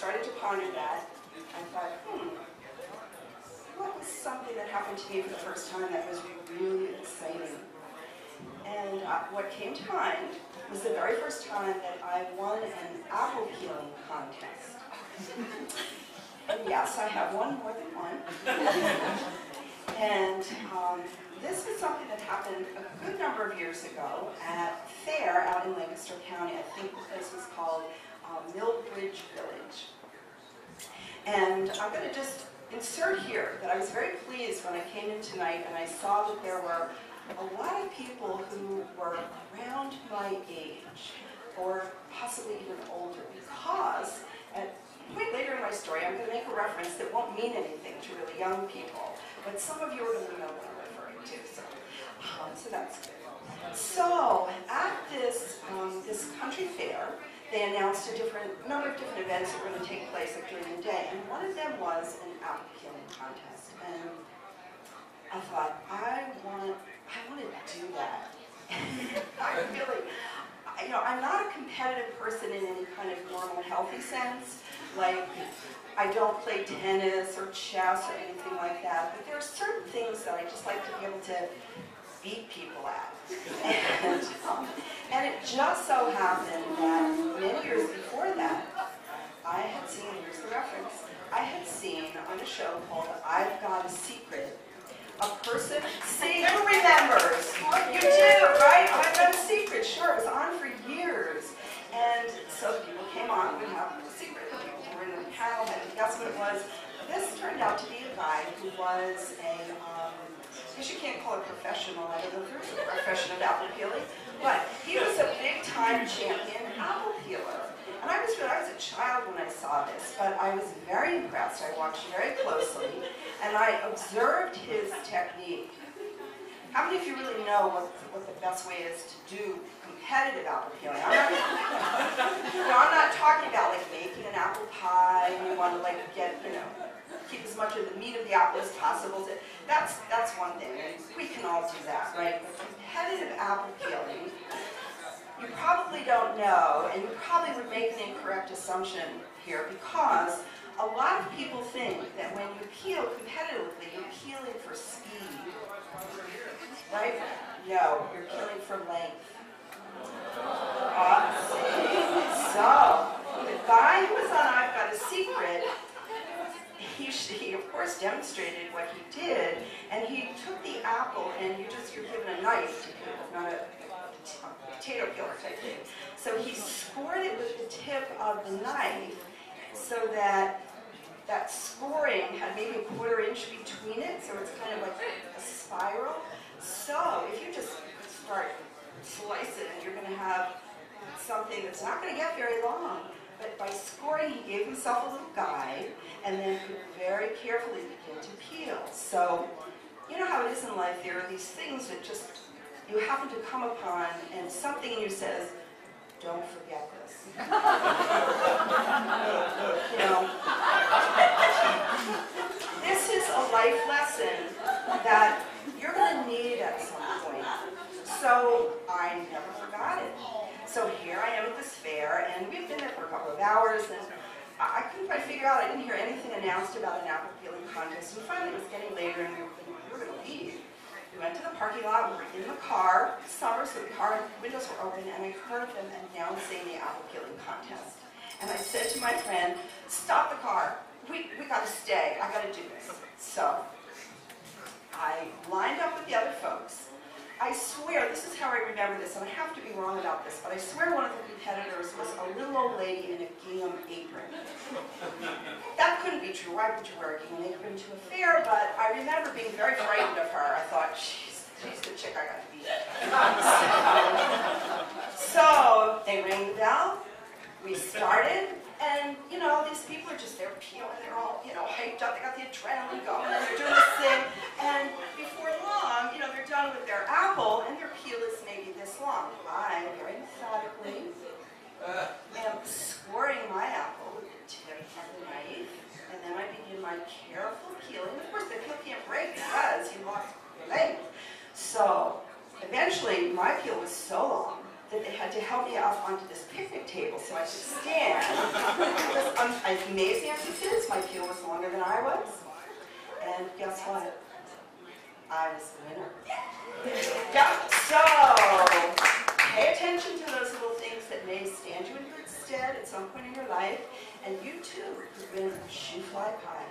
started to ponder that. I thought, what was something that happened to me for the first time that was really exciting? And what came to mind was the very first time that I won an apple peeling contest. And yes, I have won more than one. And this was something that happened a good number of years ago at a fair out in Lancaster County. I think the place was called Millbridge Village. And I'm going to just insert here that I was very pleased when I came in tonight and I saw that there were a lot of people who were around my age, or possibly even older, because at a point later in my story, I'm going to make a reference that won't mean anything to really young people, but some of you are going to know what I'm referring to, so that's good. So at this country fair, they announced a number of different events that were going to take place during the day, and one of them was an apple peeling contest. And I thought, I want to do that. I'm not a competitive person in any kind of normal, healthy sense. Like, I don't play tennis or chess or anything like that, but there are certain things that I just like to be able to beat people at. And it just so happened that many years before that, I had seen, here's the reference, I had seen on a show called I've Got a Secret, a person, see, who remembers? You do, right? I've Got a Secret, sure, it was on for years. And so people came on, we have a secret, the people who were in the panel had to guess what it was. This turned out to be a guy who was a, I guess you can't call it professional, I don't know if there's a profession of apple peeling, but he was a big-time champion apple peeler. And I was a child when I saw this, but I was very impressed. I watched very closely, and I observed his technique. How many of you really know what the best way is to do competitive apple peeling? I'm not talking about like making an apple pie, and you want to like keep as much of the meat of the apple as possible. That's one thing, and we can all do that, right? But competitive apple peeling, you probably don't know, and you probably would make an incorrect assumption here, because a lot of people think that when you peel competitively, you're peeling for speed, right? No, you're peeling for length. So, the guy who was on I've Got a Secret, he of course demonstrated what he did, and he took the apple, and you're given a knife to peel, not a potato peeler type thing. So he scored it with the tip of the knife so that that scoring had maybe a quarter inch between it, so it's kind of like a spiral. So if you just start slicing, you're going to have something that's not going to get very long. But by scoring, he gave himself a little guide and then could very carefully begin to peel. So you know how it is in life, there are these things that just you happen to come upon, and something in you says, don't forget this. This is a life lesson that you're going to need at some point. So I never forgot it. So here I am at this fair, and we've been there for a couple of hours, and I couldn't quite figure out, I didn't hear anything announced about an apple peeling contest, and finally it was getting later, and we were going to leave. We went to the parking lot, we were in the car, summer, so the car windows were open, and I heard them announcing the apple peeling contest. And I said to my friend, stop the car, we got to stay, I got to do this. So I lined up with the other folks. I swear, this is how I remember this, and I have to be wrong about this, but I swear one of the competitors was a little old lady in a gingham apron. That couldn't be true. Why would you wear a gingham apron to a fair? But I remember being very frightened of her. I thought, she's the chick I got to beat. So they rang the bell. We started, and these people are just there peeling. They're all hyped up. They got the adrenaline going. And they're doing this thing, and before long, they're done with their apple, and their peel is maybe this long. I very methodically am scoring my apple with the tip of the knife, and then I begin my careful peeling. Of course, the peel can't break because you lost your length. So eventually, my peel was so long that they had to help me up onto this picnic table so I could stand. As amazing as it is, my peel was longer than I was. And guess what? I was the winner. Yeah, so pay attention to those little things that may stand you in good stead at some point in your life, and you too could win a shoe fly pie.